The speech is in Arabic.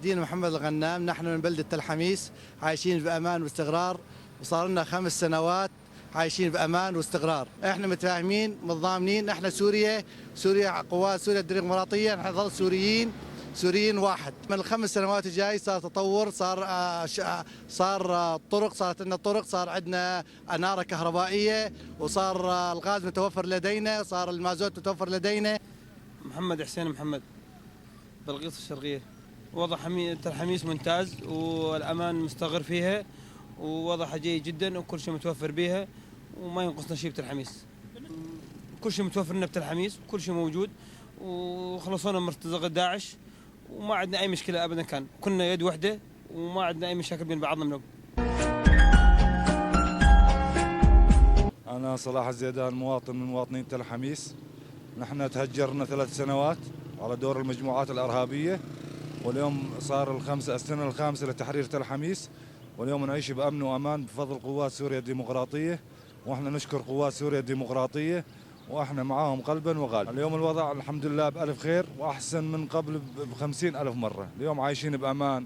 الدين محمد الغنام، نحن من بلدة الحميس عايشين بأمان واستقرار، وصار لنا 5 سنوات عايشين بأمان واستقرار. احنا متفاهمين متضامنين، احنا سوريا قوات سوريا الديمقراطية، نحن نظل سوريين واحد. من ال5 سنوات الجاي صار تطور، صار طرق، صارت عندنا طرق، صار عندنا أنارة كهربائية، وصار الغاز متوفر لدينا، صار المازوت متوفر لدينا. محمد حسين محمد، بلقيس الشرقية. وضع الحميس ممتاز والأمان مستقر فيها، ووضعها جيد جدا وكل شيء متوفر بيها وما ينقصنا شيء بتلحميس. كل شيء متوفر لنا بتلحميس وكل شيء موجود، وخلصونا من مرتزقة داعش وما عندنا أي مشكلة أبدا. كنا يد واحدة وما عندنا أي مشاكل بين بعضنا منهم. أنا صلاح الزيدان، مواطن من مواطنين تل حميس. نحن تهجرنا 3 سنوات على دور المجموعات الإرهابية، واليوم صار السنة الخامسة لتحرير تل حميس، واليوم نعيش بأمن وأمان بفضل قوات سوريا الديمقراطية، وإحنا نشكر قوات سوريا الديمقراطية وإحنا معاهم قلبا وقالبا. اليوم الوضع الحمد لله بألف خير وأحسن من قبل ب50,000 مرة. اليوم عايشين بأمان،